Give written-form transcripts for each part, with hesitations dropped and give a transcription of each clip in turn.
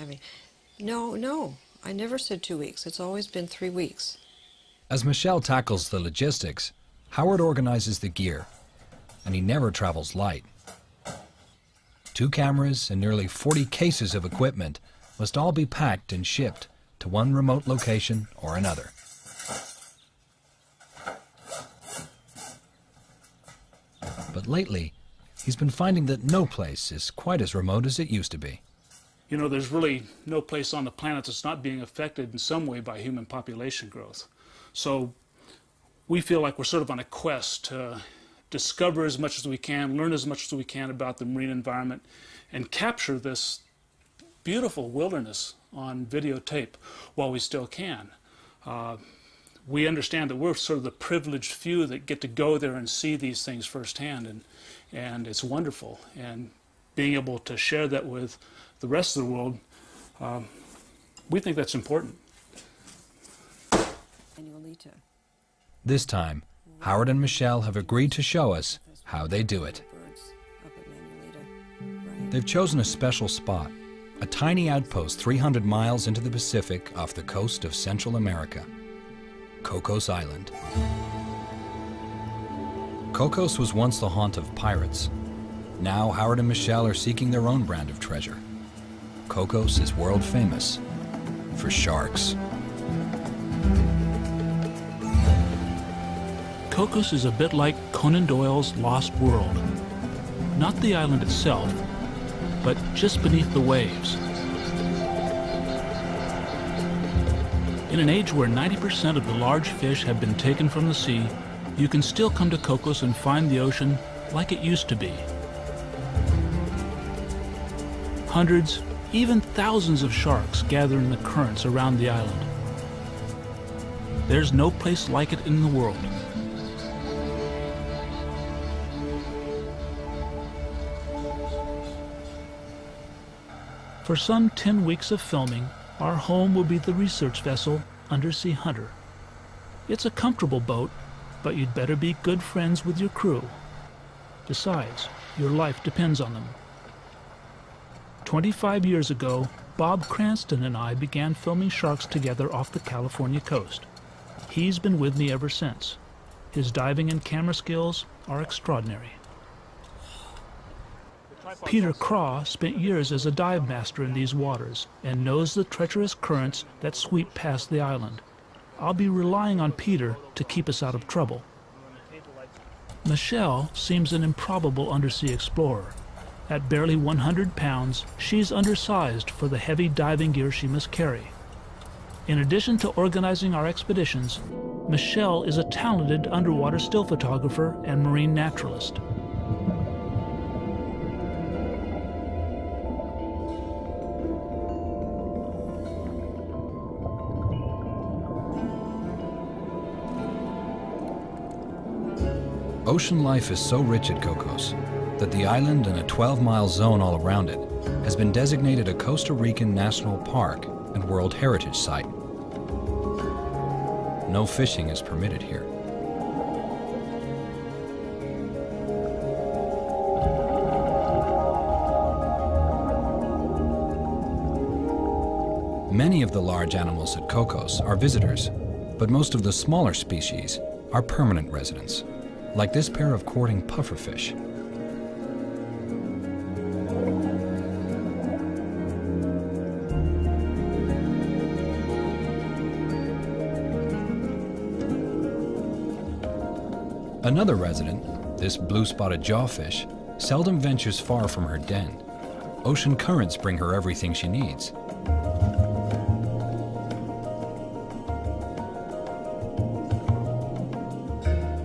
diving. No, no, I never said 2 weeks. It's always been 3 weeks. As Michelle tackles the logistics, Howard organizes the gear, and he never travels light. 2 cameras and nearly 40 cases of equipment must all be packed and shipped to one remote location or another. But lately, he's been finding that no place is quite as remote as it used to be. You know, there's really no place on the planet that's not being affected in some way by human population growth. So we feel like we're sort of on a quest to discover as much as we can, learn as much as we can about the marine environment, and capture this beautiful wilderness on videotape while we still can. We understand that we're sort of the privileged few that get to go there and see these things firsthand, and it's wonderful. And being able to share that with the rest of the world, we think that's important. This time, Howard and Michelle have agreed to show us how they do it. They've chosen a special spot, a tiny outpost 300 miles into the Pacific off the coast of Central America, Cocos Island. Cocos was once the haunt of pirates. Now Howard and Michelle are seeking their own brand of treasure. Cocos is world famous for sharks. Cocos is a bit like Conan Doyle's Lost World. Not the island itself, but just beneath the waves. In an age where 90% of the large fish have been taken from the sea, you can still come to Cocos and find the ocean like it used to be. Hundreds, even thousands of sharks gather in the currents around the island. There's no place like it in the world. For some 10 weeks of filming, our home will be the research vessel Undersea Hunter. It's a comfortable boat, but you'd better be good friends with your crew. Besides, your life depends on them. 25 years ago, Bob Cranston and I began filming sharks together off the California coast. He's been with me ever since. His diving and camera skills are extraordinary. Peter Craw spent years as a dive master in these waters and knows the treacherous currents that sweep past the island. I'll be relying on Peter to keep us out of trouble. Michelle seems an improbable undersea explorer. At barely 100 pounds, she's undersized for the heavy diving gear she must carry. In addition to organizing our expeditions, Michelle is a talented underwater still photographer and marine naturalist. Ocean life is so rich at Cocos that the island and a 12-mile zone all around it has been designated a Costa Rican National Park and World Heritage Site. No fishing is permitted here. Many of the large animals at Cocos are visitors, but most of the smaller species are permanent residents, like this pair of courting pufferfish. Another resident, this blue-spotted jawfish, seldom ventures far from her den. Ocean currents bring her everything she needs.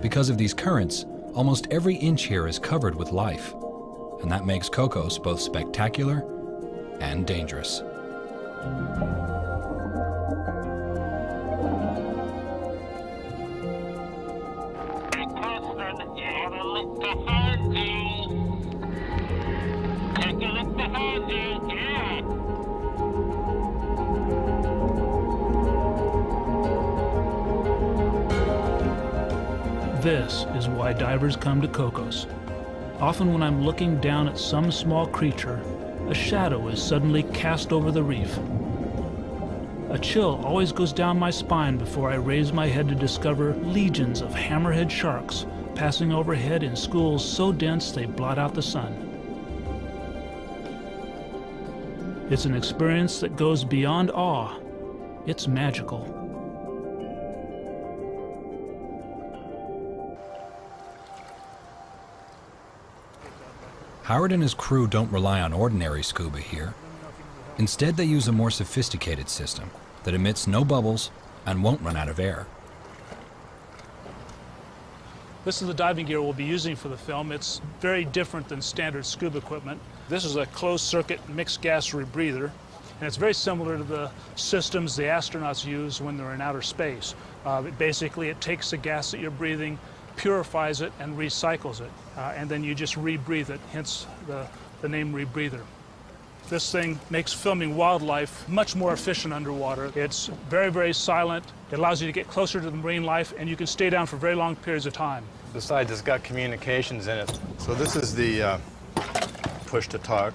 Because of these currents, almost every inch here is covered with life, and that makes Cocos both spectacular and dangerous. This is why divers come to Cocos. Often when I'm looking down at some small creature, a shadow is suddenly cast over the reef. A chill always goes down my spine before I raise my head to discover legions of hammerhead sharks passing overhead in schools so dense they blot out the sun. It's an experience that goes beyond awe. It's magical. Howard and his crew don't rely on ordinary scuba here. Instead, they use a more sophisticated system that emits no bubbles and won't run out of air. This is the diving gear we'll be using for the film. It's very different than standard scuba equipment. This is a closed-circuit mixed gas rebreather, and it's very similar to the systems the astronauts use when they're in outer space. Basically, it takes the gas that you're breathing, purifies it, and recycles it, and then you just rebreathe it, hence the name rebreather. This thing makes filming wildlife much more efficient underwater. It's very, very silent. It allows you to get closer to the marine life, and you can stay down for very long periods of time. Besides, it's got communications in it. So this is the push to talk.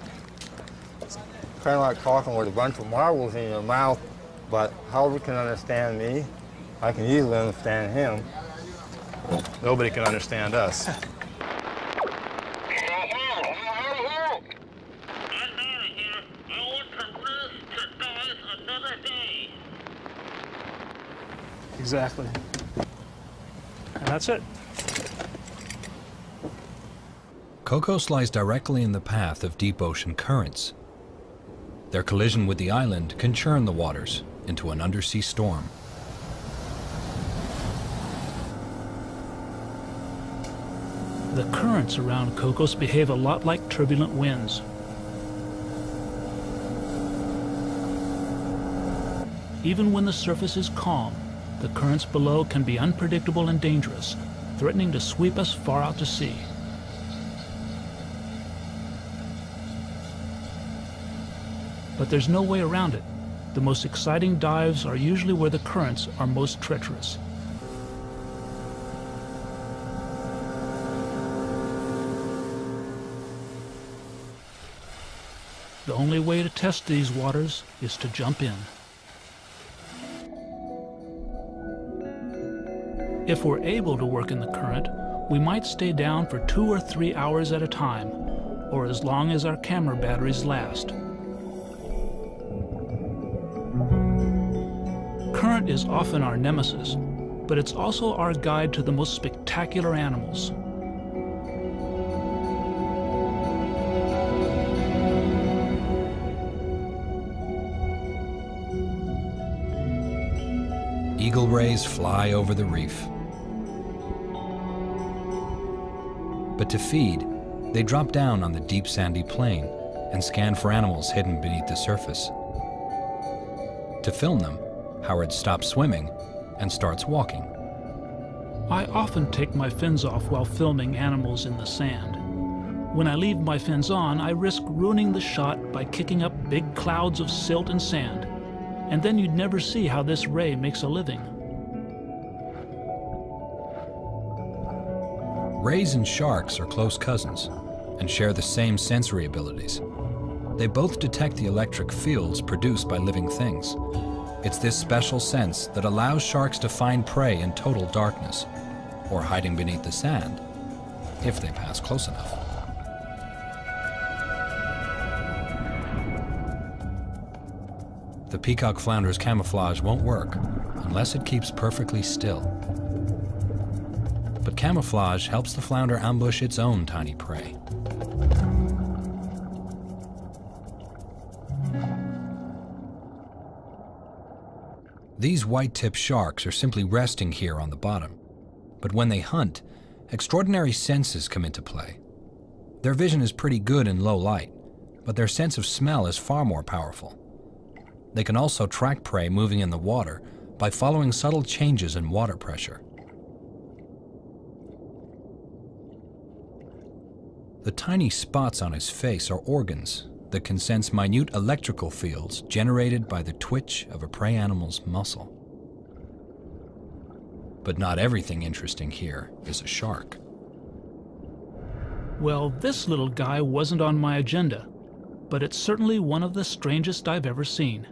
It's kind of like talking with a bunch of marbles in your mouth, but Howard can understand me. I can easily understand him. Nobody can understand us. Exactly. And that's it. Cocos lies directly in the path of deep ocean currents. Their collision with the island can churn the waters into an undersea storm. The currents around Cocos behave a lot like turbulent winds. Even when the surface is calm, the currents below can be unpredictable and dangerous, threatening to sweep us far out to sea. But there's no way around it. The most exciting dives are usually where the currents are most treacherous. The only way to test these waters is to jump in. If we're able to work in the current, we might stay down for 2 or 3 hours at a time, or as long as our camera batteries last. Current is often our nemesis, but it's also our guide to the most spectacular animals. Eagle rays fly over the reef. But to feed, they drop down on the deep sandy plain and scan for animals hidden beneath the surface. To film them, Howard stops swimming and starts walking. I often take my fins off while filming animals in the sand. When I leave my fins on, I risk ruining the shot by kicking up big clouds of silt and sand. And then you'd never see how this ray makes a living. Rays and sharks are close cousins and share the same sensory abilities. They both detect the electric fields produced by living things. It's this special sense that allows sharks to find prey in total darkness or hiding beneath the sand if they pass close enough. The peacock flounder's camouflage won't work unless it keeps perfectly still. But camouflage helps the flounder ambush its own tiny prey. These white-tip sharks are simply resting here on the bottom. But when they hunt, extraordinary senses come into play. Their vision is pretty good in low light, but their sense of smell is far more powerful. They can also track prey moving in the water by following subtle changes in water pressure. The tiny spots on his face are organs that can sense minute electrical fields generated by the twitch of a prey animal's muscle. But not everything interesting here is a shark. Well, this little guy wasn't on my agenda. but it's certainly one of the strangest I've ever seen.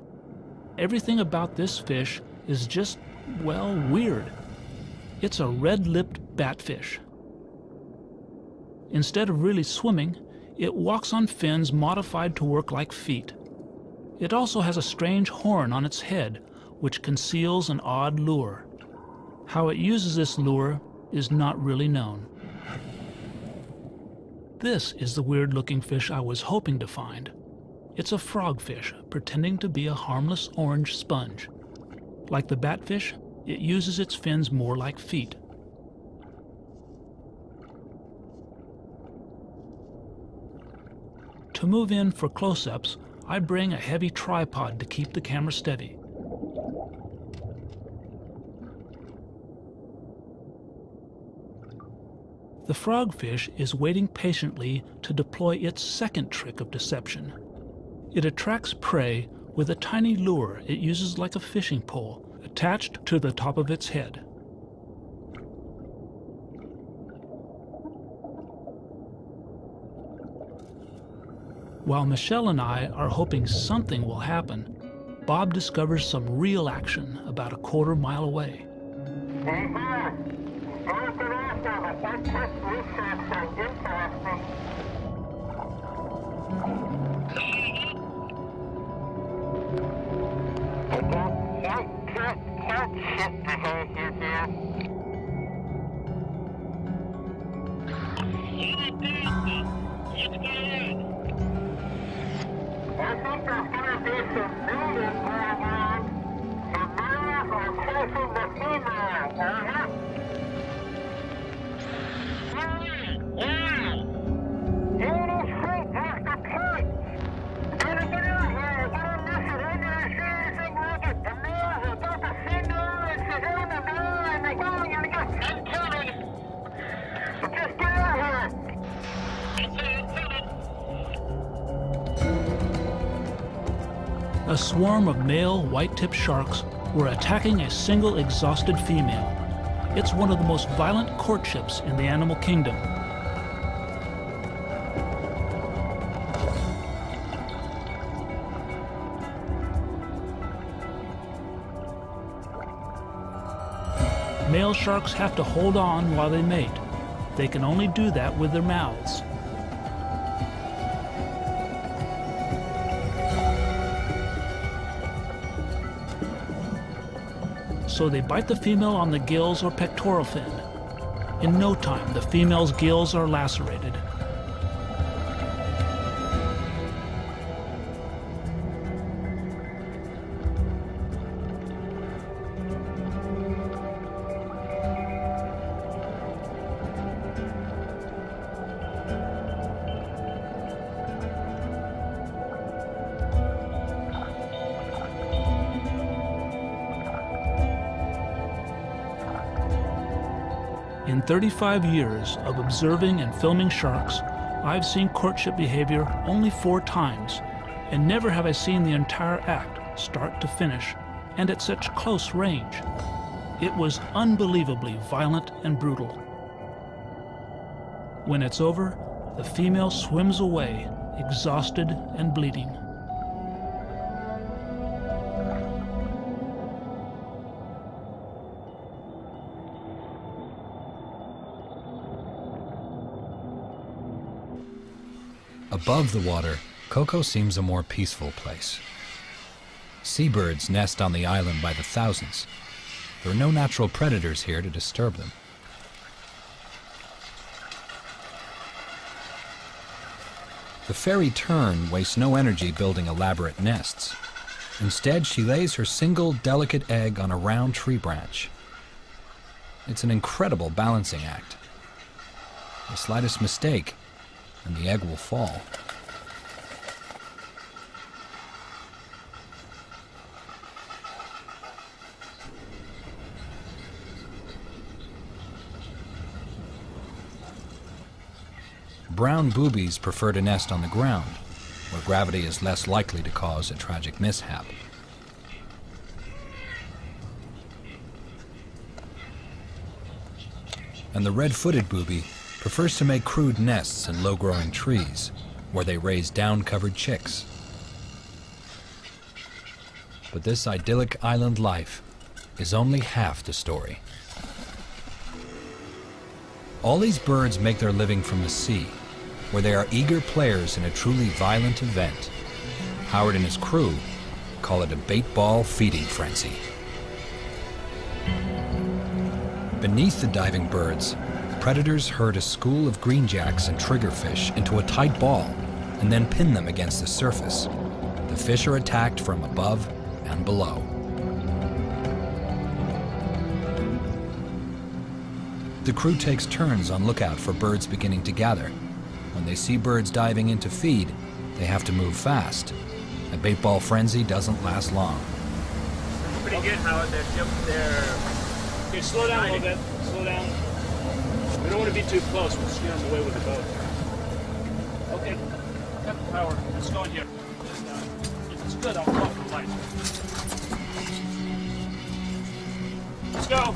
Everything about this fish is just, well, weird. It's a red-lipped batfish. Instead of really swimming, it walks on fins modified to work like feet. It also has a strange horn on its head, which conceals an odd lure. How it uses this lure is not really known. This is the weird-looking fish I was hoping to find. It's a frogfish pretending to be a harmless orange sponge. Like the batfish, it uses its fins more like feet. To move in for close-ups, I bring a heavy tripod to keep the camera steady. The frogfish is waiting patiently to deploy its second trick of deception. It attracts prey with a tiny lure it uses like a fishing pole attached to the top of its head. While Michelle and I are hoping something will happen, Bob discovers some real action about a quarter-mile away. A swarm of male white-tipped sharks were attacking a single exhausted female. It's one of the most violent courtships in the animal kingdom. Male sharks have to hold on while they mate. They can only do that with their mouths. So they bite the female on the gills or pectoral fin. In no time, the female's gills are lacerated. In 35 years of observing and filming sharks, I've seen courtship behavior only 4 times, and never have I seen the entire act, start to finish, and at such close range. It was unbelievably violent and brutal. When it's over, the female swims away, exhausted and bleeding. Above the water, Coco seems a more peaceful place. Seabirds nest on the island by the thousands. There are no natural predators here to disturb them. The fairy tern wastes no energy building elaborate nests. Instead, she lays her single delicate egg on a round tree branch. It's an incredible balancing act. The slightest mistake, and the egg will fall. Brown boobies prefer to nest on the ground, where gravity is less likely to cause a tragic mishap. And the red-footed booby prefers to make crude nests in low-growing trees, where they raise down-covered chicks. But this idyllic island life is only half the story. All these birds make their living from the sea, where they are eager players in a truly violent event. Howard and his crew call it a bait ball feeding frenzy. Beneath the diving birds, predators herd a school of greenjacks and triggerfish into a tight ball and then pin them against the surface. The fish are attacked from above and below. The crew takes turns on lookout for birds beginning to gather. When they see birds diving in to feed, they have to move fast. A bait ball frenzy doesn't last long. Pretty good, Howard. They're Okay, slow down a little bit. Slow down. We don't want to be too close. We'll steer them away with the boat. Okay, Captain Power, let's go in here. And, if it's good, I'll call for light. Let's go.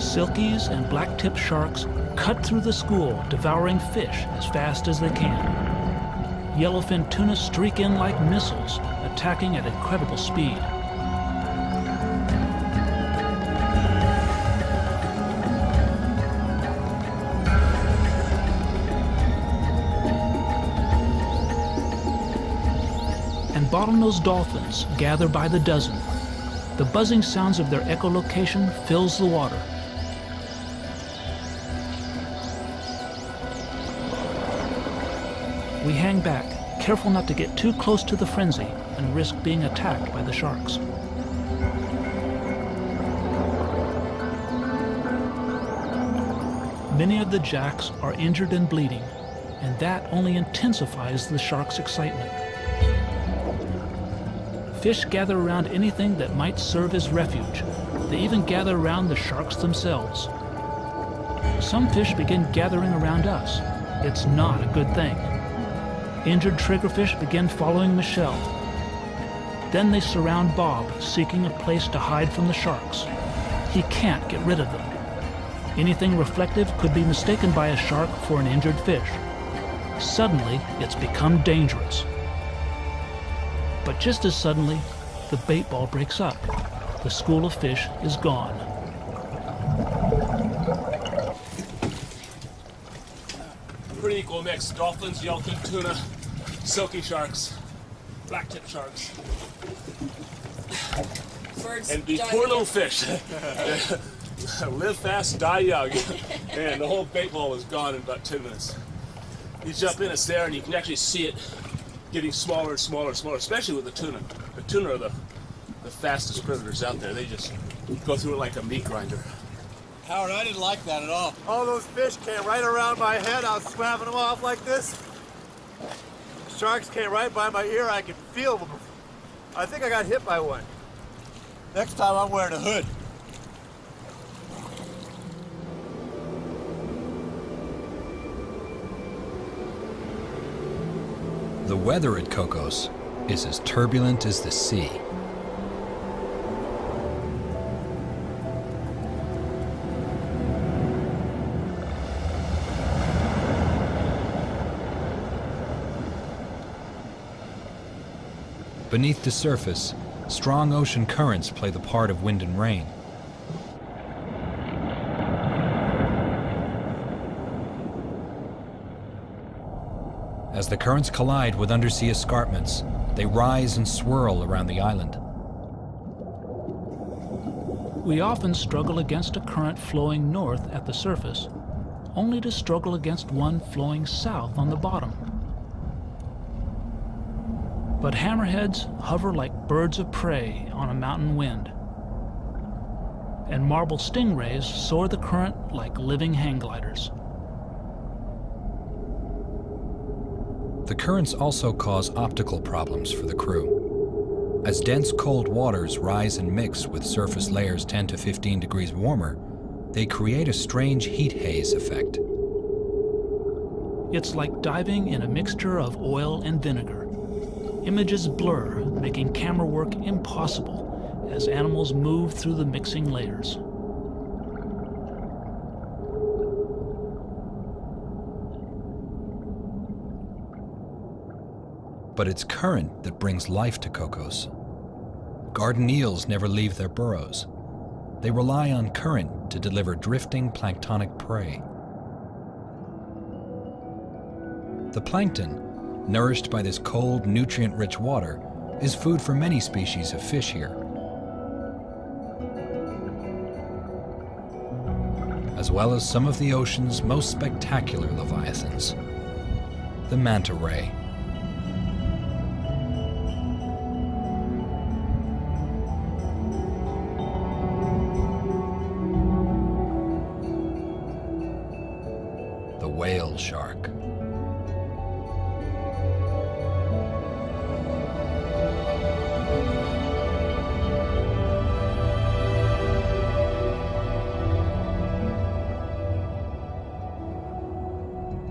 Silkies and black-tipped sharks cut through the school, devouring fish as fast as they can. Yellowfin tuna streak in like missiles, attacking at incredible speed. And bottlenose dolphins gather by the dozen. The buzzing sounds of their echolocation fills the water. We hang back, careful not to get too close to the frenzy and risk being attacked by the sharks. Many of the jacks are injured and bleeding, and that only intensifies the sharks' excitement. Fish gather around anything that might serve as refuge. They even gather around the sharks themselves. Some fish begin gathering around us. It's not a good thing. Injured triggerfish begin following Michelle. Then they surround Bob, seeking a place to hide from the sharks. He can't get rid of them. Anything reflective could be mistaken by a shark for an injured fish. Suddenly, it's become dangerous. But just as suddenly, the bait ball breaks up. The school of fish is gone. Pretty equal mix. Dolphins, yellowfin tuna, silky sharks, black-tip sharks. Birds And these diving poor in. little fish. Live fast, die young. And the whole bait ball was gone in about 10 minutes. You jump in, it's there, and you can actually see it getting smaller and smaller and smaller, especially with the tuna. The tuna are the fastest predators out there. They just go through it like a meat grinder. Howard, I didn't like that at all. All those fish came right around my head. I was swabbing them off like this. Sharks came right by my ear. I could feel them. I think I got hit by one. Next time I'm wearing a hood. The weather at Cocos is as turbulent as the sea. Beneath the surface, strong ocean currents play the part of wind and rain. As the currents collide with undersea escarpments, they rise and swirl around the island. We often struggle against a current flowing north at the surface, only to struggle against one flowing south on the bottom. But hammerheads hover like birds of prey on a mountain wind, and marble stingrays soar the current like living hang gliders. The currents also cause optical problems for the crew. As dense cold waters rise and mix with surface layers 10 to 15 degrees warmer, they create a strange heat haze effect. It's like diving in a mixture of oil and vinegar. Images blur, making camera work impossible as animals move through the mixing layers. But it's current that brings life to Cocos. Garden eels never leave their burrows. They rely on current to deliver drifting planktonic prey. The plankton, nourished by this cold, nutrient-rich water, is food for many species of fish here, as well as some of the ocean's most spectacular leviathans, the manta ray. The whale shark.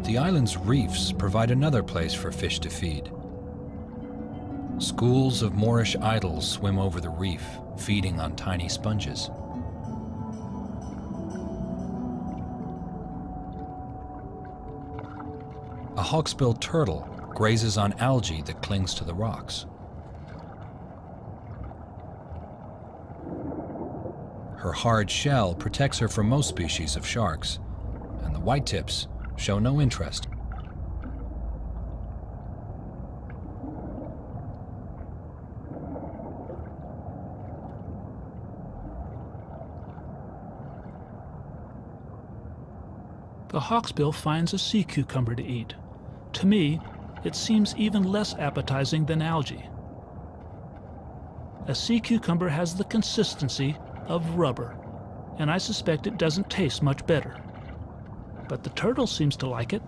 The island's reefs provide another place for fish to feed. Schools of Moorish idols swim over the reef, feeding on tiny sponges. A hawksbill turtle grazes on algae that clings to the rocks. Her hard shell protects her from most species of sharks, and the whitetips show no interest. The hawksbill finds a sea cucumber to eat. To me, it seems even less appetizing than algae. A sea cucumber has the consistency of rubber, and I suspect it doesn't taste much better. But the turtle seems to like it.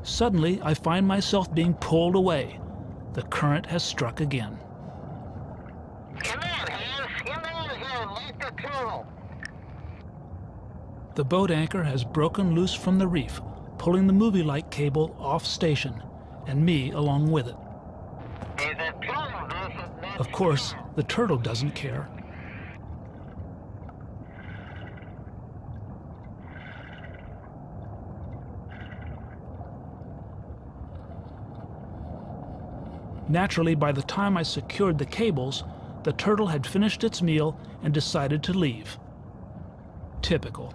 Suddenly, I find myself being pulled away. The current has struck again. Come on, Hans. Come on here, like the turtle. The boat anchor has broken loose from the reef, pulling the movie light cable off station, and me along with it. Of course, the turtle doesn't care. Naturally, by the time I secured the cables, the turtle had finished its meal and decided to leave. Typical.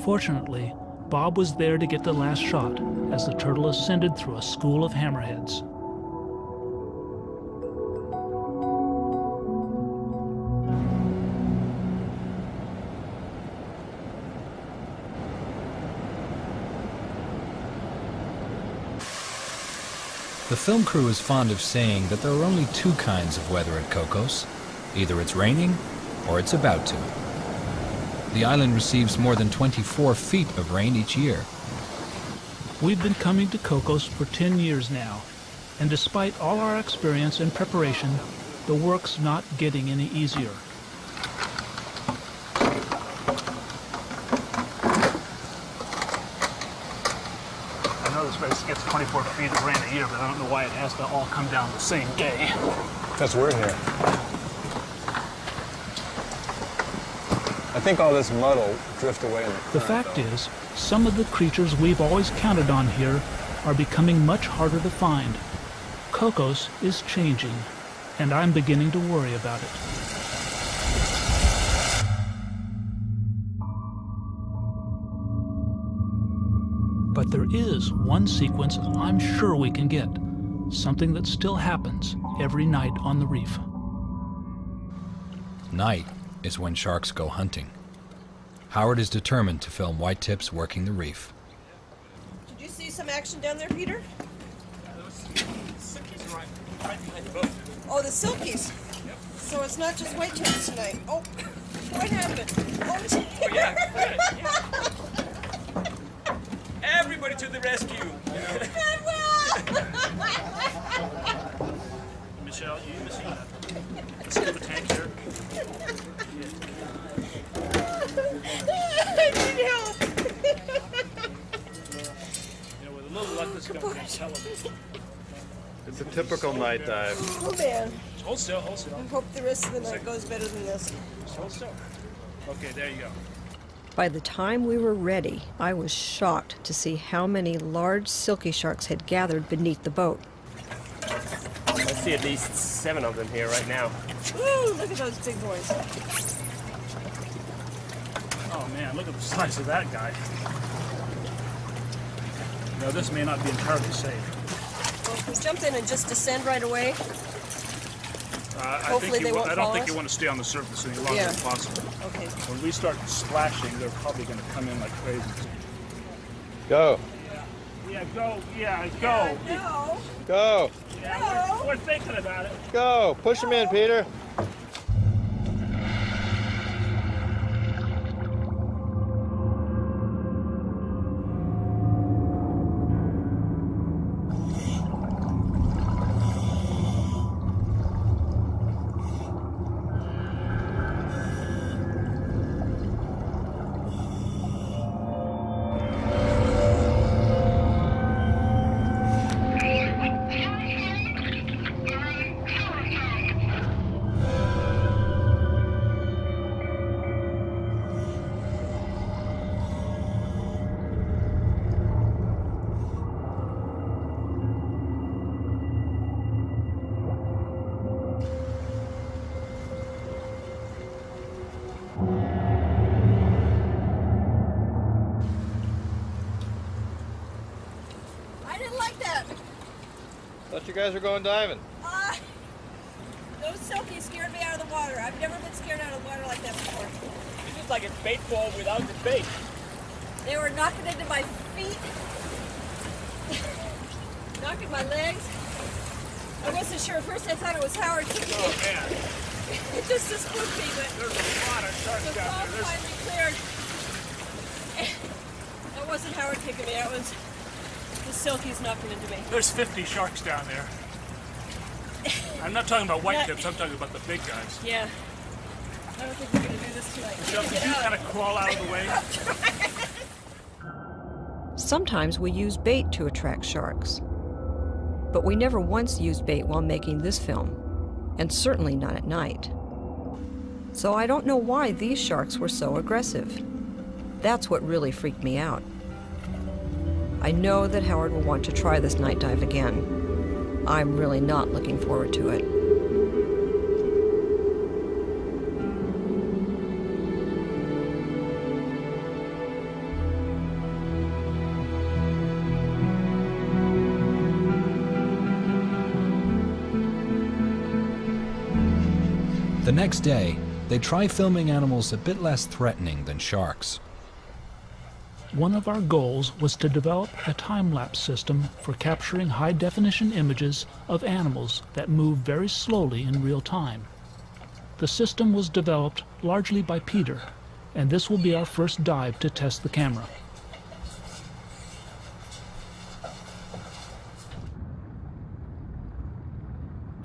Fortunately, Bob was there to get the last shot as the turtle ascended through a school of hammerheads. The film crew is fond of saying that there are only two kinds of weather at Cocos. Either it's raining or it's about to. The island receives more than 24 feet of rain each year. We've been coming to Cocos for 10 years now, and despite all our experience and preparation, the work's not getting any easier. I know this place gets 24 feet of rain a year, but I don't know why it has to all come down the same day. That's weird here. I think all this mud will drift away in the current. The fact is, some of the creatures we've always counted on here are becoming much harder to find. Cocos is changing, and I'm beginning to worry about it. But there is one sequence I'm sure we can get, something that still happens every night on the reef. Night is when sharks go hunting. Howard is determined to film whitetips working the reef. Did you see some action down there, Peter? Oh, the silkies. Yep. So it's not just whitetips tonight. Oh, what happened? Oh, yeah, good. Yeah. Everybody to the rescue. Manuel! Michelle. Michelle. You need to see that. Let's do the tank here. I need help. You know, with a little luck, this is going to be on television. It's a typical night dive. Oh man. Hold still, hold still. I hope the rest of the night goes better than this. Just hold still. Okay, there you go. By the time we were ready, I was shocked to see how many large silky sharks had gathered beneath the boat. I see at least 7 of them here right now. Ooh, look at those big boys. Oh man, look at the size of that guy. No, this may not be entirely safe. Well, if we jump in and just descend right away, I hopefully think they won't I don't follow think us. you want to stay on the surface any longer than possible. Okay. When we start splashing, they're probably going to come in like crazy. Go. Yeah, go. Yeah, go. No. Go. Yeah, we're thinking about it. Go. Push him in, Peter. I didn't like that. Thought you guys were going diving. Those silkies scared me out of the water. I've never been scared out of the water like that before. It's just like a bait ball without the bait. They were knocking into my feet, knocking my legs. I wasn't sure. At first I thought it was Howard kicking me. Oh man, Just to spook me, but there's a lot of sharks the down fog there. finally cleared. That wasn't Howard kicking me. That was the silkies knocking into me. There's 50 sharks down there. I'm not talking about white tips. I'm talking about the big guys. Yeah. I don't think we're gonna do this tonight. Michelle, could you kind of crawl out of the way? Sometimes we use bait to attract sharks. But we never once used bait while making this film, and certainly not at night. So I don't know why these sharks were so aggressive. That's what really freaked me out. I know that Howard will want to try this night dive again. I'm really not looking forward to it. The next day, they try filming animals a bit less threatening than sharks. One of our goals was to develop a time-lapse system for capturing high-definition images of animals that move very slowly in real time. The system was developed largely by Peter, and this will be our first dive to test the camera.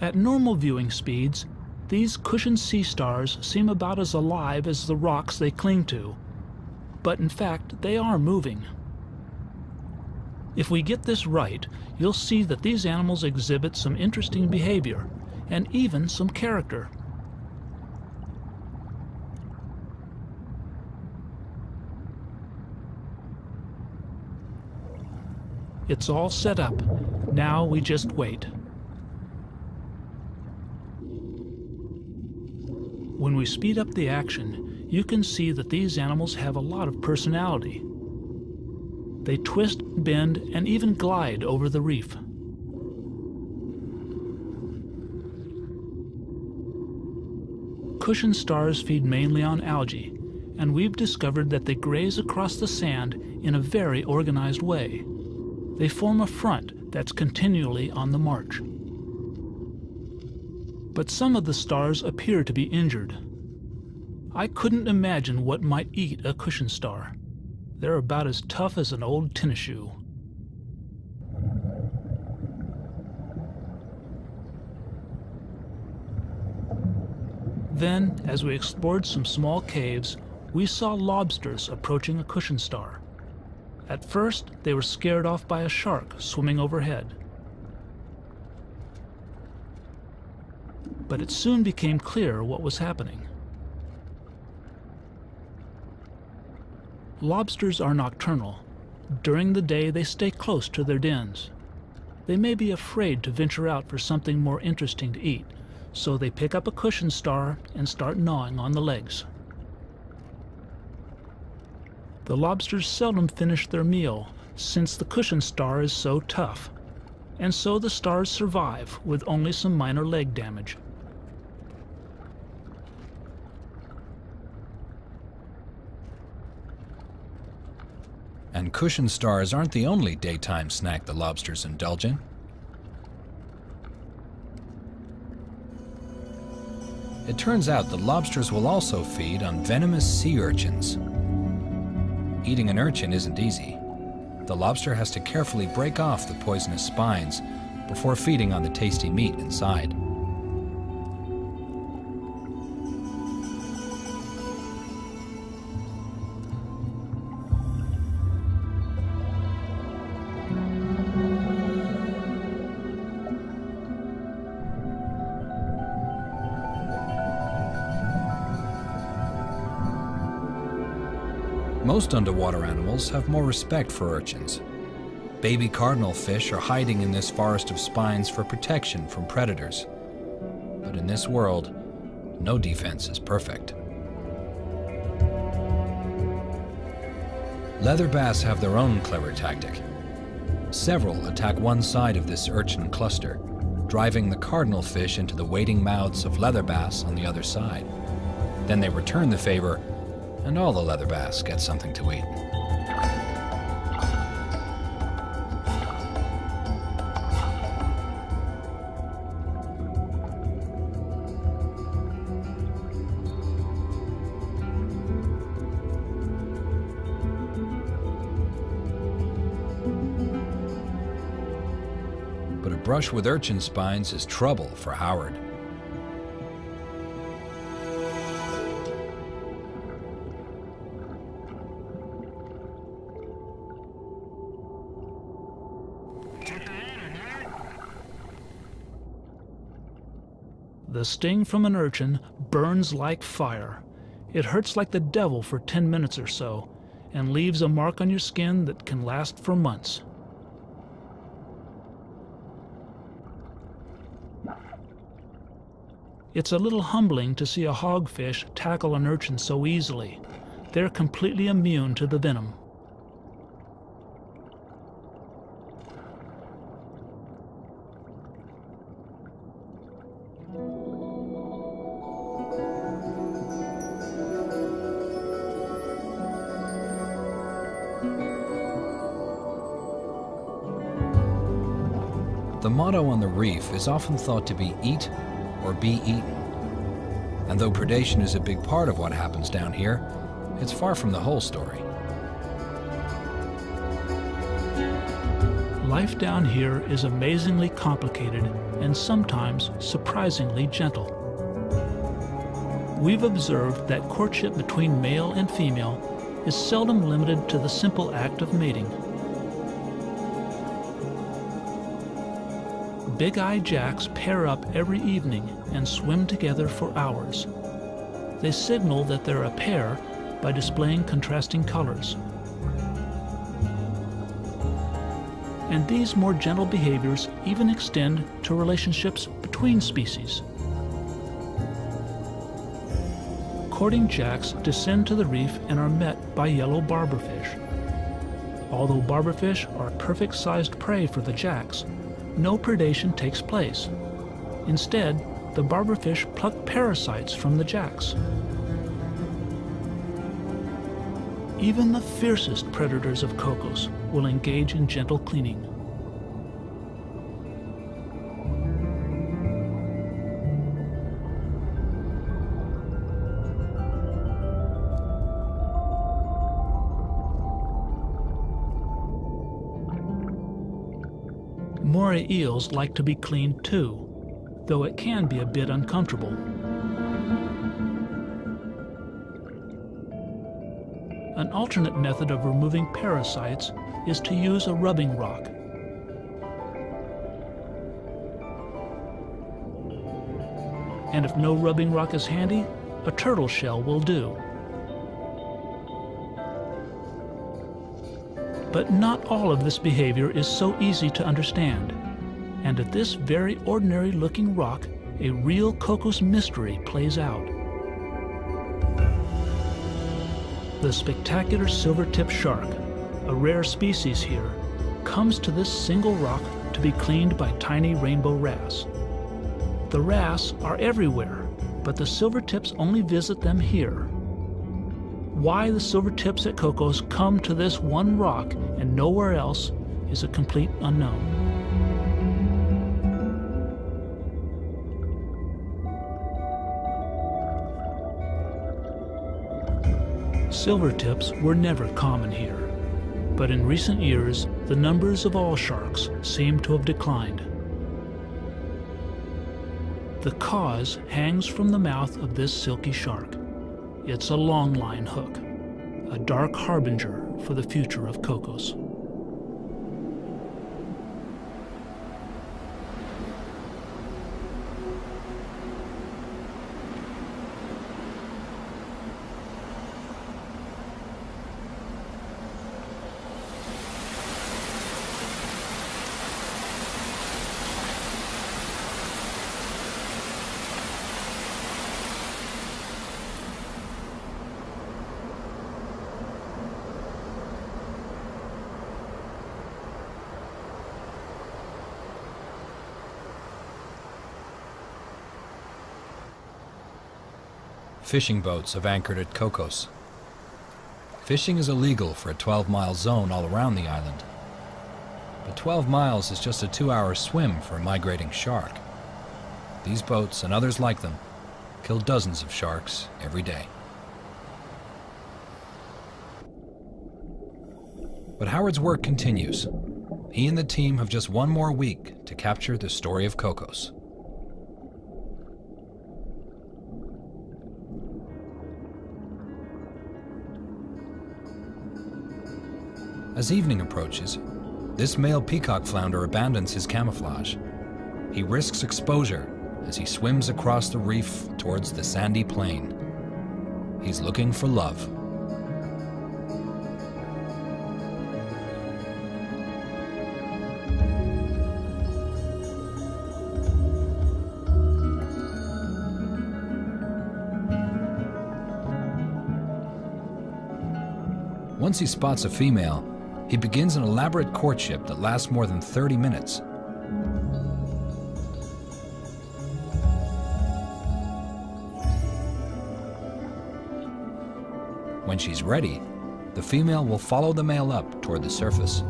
At normal viewing speeds, these cushioned sea stars seem about as alive as the rocks they cling to. But in fact, they are moving. If we get this right, you'll see that these animals exhibit some interesting behavior, and even some character. It's all set up. Now we just wait. When we speed up the action, you can see that these animals have a lot of personality. They twist, bend, and even glide over the reef. Cushion stars feed mainly on algae, and we've discovered that they graze across the sand in a very organized way. They form a front that's continually on the march. But some of the stars appear to be injured. I couldn't imagine what might eat a cushion star. They're about as tough as an old tennis shoe. Then, as we explored some small caves, we saw lobsters approaching a cushion star. At first, they were scared off by a shark swimming overhead. But it soon became clear what was happening. Lobsters are nocturnal. During the day, they stay close to their dens. They may be afraid to venture out for something more interesting to eat, so they pick up a cushion star and start gnawing on the legs. The lobsters seldom finish their meal, since the cushion star is so tough, and so the stars survive with only some minor leg damage. And cushion stars aren't the only daytime snack the lobsters indulge in. It turns out that lobsters will also feed on venomous sea urchins. Eating an urchin isn't easy. The lobster has to carefully break off the poisonous spines before feeding on the tasty meat inside. Most underwater animals have more respect for urchins. Baby cardinal fish are hiding in this forest of spines for protection from predators. But in this world, no defense is perfect. Leather bass have their own clever tactic. Several attack one side of this urchin cluster, driving the cardinal fish into the waiting mouths of leather bass on the other side. Then they return the favor, and all the leather bass get something to eat. But a brush with urchin spines is trouble for Howard. The sting from an urchin burns like fire. It hurts like the devil for 10 minutes or so, and leaves a mark on your skin that can last for months. It's a little humbling to see a hogfish tackle an urchin so easily. They're completely immune to the venom. The motto on the reef is often thought to be eat or be eaten. And though predation is a big part of what happens down here, it's far from the whole story. Life down here is amazingly complicated and sometimes surprisingly gentle. We've observed that courtship between male and female is seldom limited to the simple act of mating. Big-eye jacks pair up every evening and swim together for hours. They signal that they're a pair by displaying contrasting colors. And these more gentle behaviors even extend to relationships between species. Courting jacks descend to the reef and are met by yellow barberfish. Although barberfish are perfect-sized prey for the jacks, no predation takes place. Instead, the barberfish pluck parasites from the jacks. Even the fiercest predators of Cocos will engage in gentle cleaning. Moray eels like to be cleaned too, though it can be a bit uncomfortable. An alternate method of removing parasites is to use a rubbing rock. And if no rubbing rock is handy, a turtle shell will do. But not all of this behavior is so easy to understand. And at this very ordinary looking rock, a real Cocos mystery plays out. The spectacular silver-tip shark, a rare species here, comes to this single rock to be cleaned by tiny rainbow wrasse. The wrasse are everywhere, but the silver-tips only visit them here. Why the silver-tips at Cocos come to this one rock and nowhere else is a complete unknown. Silver-tips were never common here, but in recent years, the numbers of all sharks seem to have declined. The cause hangs from the mouth of this silky shark. It's a longline hook, a dark harbinger for the future of Cocos. Fishing boats have anchored at Cocos. Fishing is illegal for a 12-mile zone all around the island. But 12 miles is just a 2-hour swim for a migrating shark. These boats, and others like them, kill dozens of sharks every day. But Howard's work continues. He and the team have just one more week to capture the story of Cocos. As evening approaches, this male peacock flounder abandons his camouflage. He risks exposure as he swims across the reef towards the sandy plain. He's looking for love. Once he spots a female, he begins an elaborate courtship that lasts more than 30 minutes. When she's ready, the female will follow the male up toward the surface.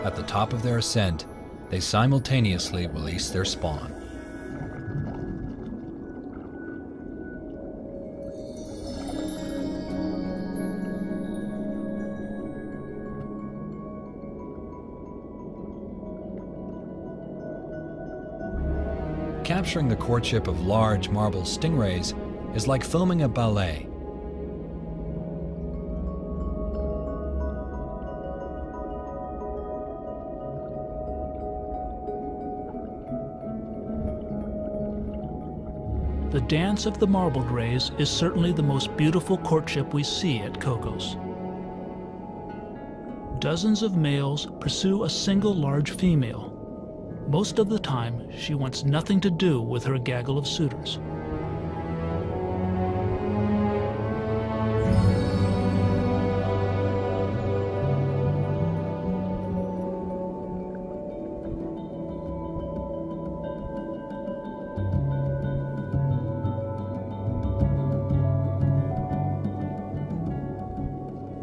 At the top of their ascent, they simultaneously release their spawn. Capturing the courtship of large marble stingrays is like filming a ballet. The dance of the marbled rays is certainly the most beautiful courtship we see at Cocos. Dozens of males pursue a single large female. Most of the time, she wants nothing to do with her gaggle of suitors.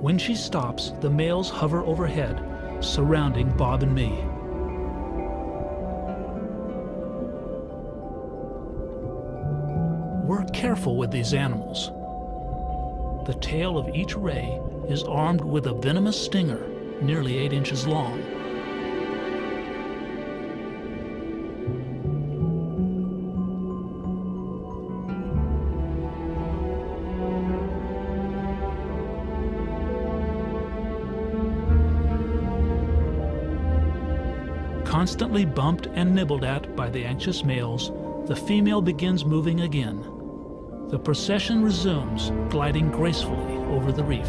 When she stops, the males hover overhead, surrounding Bob and me. we're careful with these animals. The tail of each ray is armed with a venomous stinger, nearly 8 inches long. Constantly bumped and nibbled at by the anxious males, the female begins moving again. The procession resumes, gliding gracefully over the reef.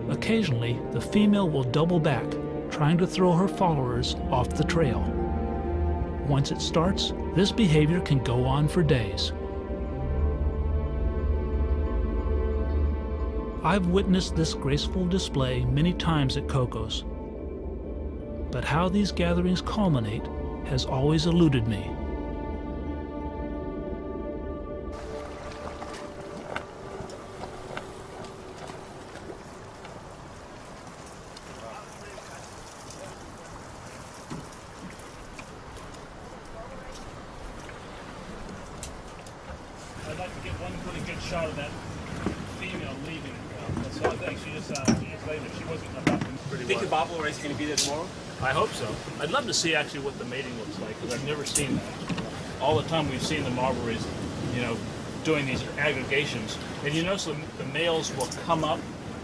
Occasionally, the female will double back, trying to throw her followers off the trail. Once it starts, this behavior can go on for days. I've witnessed this graceful display many times at Cocos, but how these gatherings culminate has always eluded me. I'd like to get one really good shot of that female leaving. So I think she just later she wasn't about to pretty well. Think the bobble race is going to be there tomorrow? I hope so. I'd love to see actually what the mating looks like, because I've never seen that. All the time we've seen the marble rays, you know, doing these aggregations, and you notice the males will come up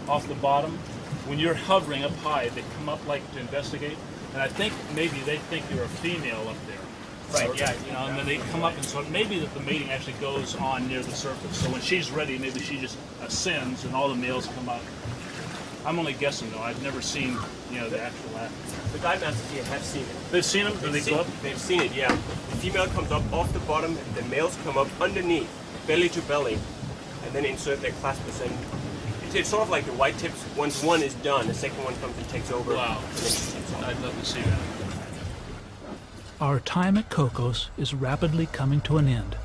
off the bottom. When you're hovering up high, they come up like to investigate, and I think maybe they think you're a female up there. Right, yeah, you know, and then they come up, and so maybe that the mating actually goes on near the surface. So when she's ready, maybe she just ascends, and all the males come up. I'm only guessing, though. I've never seen, you know, the actual act. The dive masters here have seen it. They've seen them? Do they go up? They've seen it, yeah. The female comes up off the bottom, and the males come up underneath, belly to belly, and then insert their claspers in. It's sort of like the white tips. Once one is done, the second one comes and takes over. Wow. I'd love to see that. Our time at Cocos is rapidly coming to an end.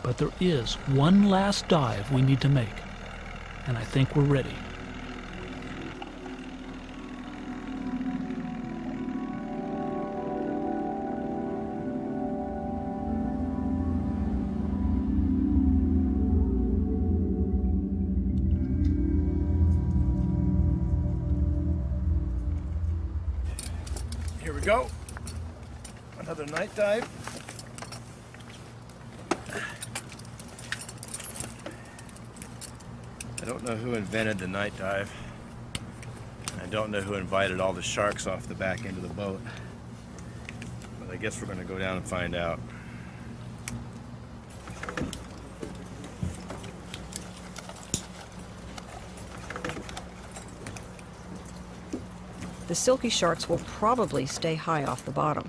But there is one last dive we need to make, and I think we're ready. Here we go. Another night dive. I don't know who invented the night dive. I don't know who invited all the sharks off the back end of the boat. But I guess we're going to go down and find out. The silky sharks will probably stay high off the bottom.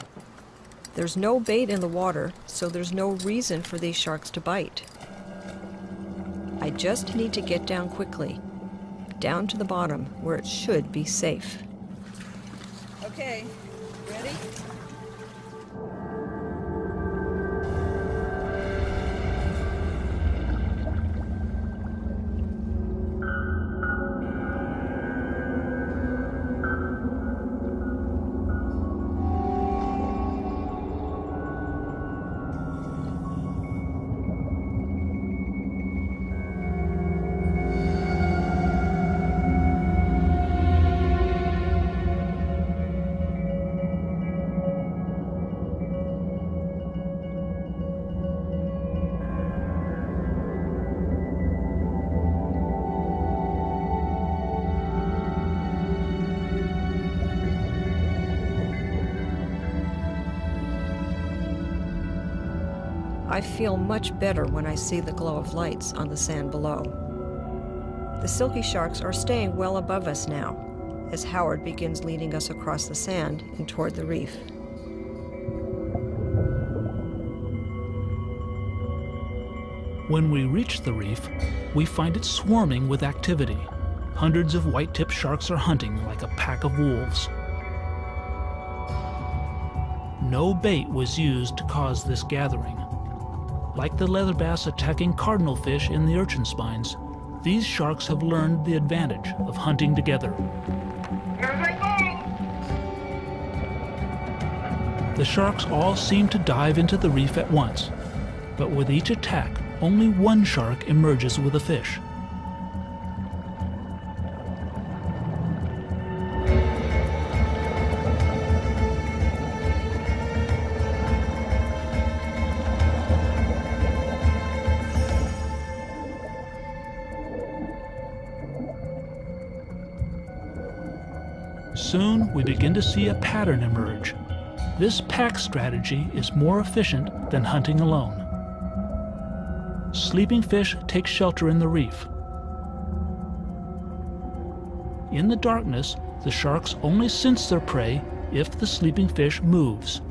There's no bait in the water, so there's no reason for these sharks to bite. I just need to get down quickly, down to the bottom where it should be safe. Okay, ready? I feel much better when I see the glow of lights on the sand below. The silky sharks are staying well above us now, as Howard begins leading us across the sand and toward the reef. When we reach the reef, we find it swarming with activity. Hundreds of white-tipped sharks are hunting like a pack of wolves. No bait was used to cause this gathering. Like the leather bass attacking cardinal fish in the urchin spines, these sharks have learned the advantage of hunting together. The sharks all seem to dive into the reef at once, but with each attack, only one shark emerges with a fish. Soon, we begin to see a pattern emerge. This pack strategy is more efficient than hunting alone. Sleeping fish take shelter in the reef. In the darkness, the sharks only sense their prey if the sleeping fish moves.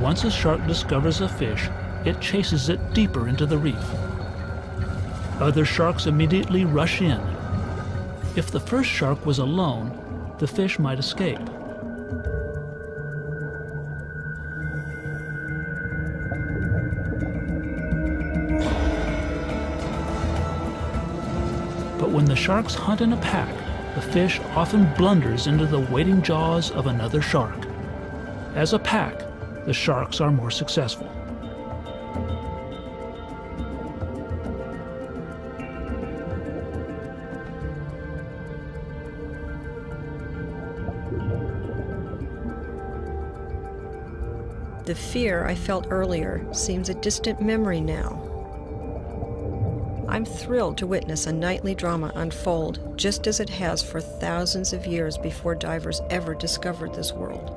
Once a shark discovers a fish, it chases it deeper into the reef. Other sharks immediately rush in. If the first shark was alone, the fish might escape. But when the sharks hunt in a pack, the fish often blunders into the waiting jaws of another shark. As a pack, the sharks are more successful. The fear I felt earlier seems a distant memory now. I'm thrilled to witness a nightly drama unfold just as it has for thousands of years before divers ever discovered this world.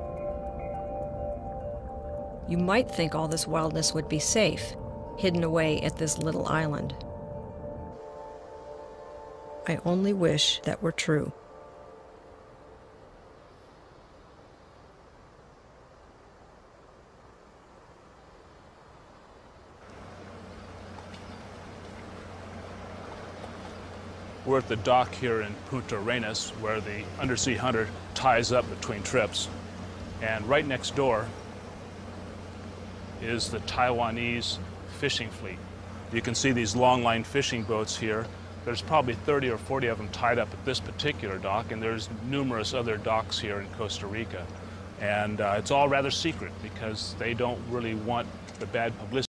You might think all this wildness would be safe, hidden away at this little island. I only wish that were true. We're at the dock here in Punta Arenas, where the undersea hunter ties up between trips. And right next door is the Taiwanese fishing fleet. You can see these long-line fishing boats here. There's probably 30 or 40 of them tied up at this particular dock, and there's numerous other docks here in Costa Rica. And it's all rather secret because they don't really want the bad publicity.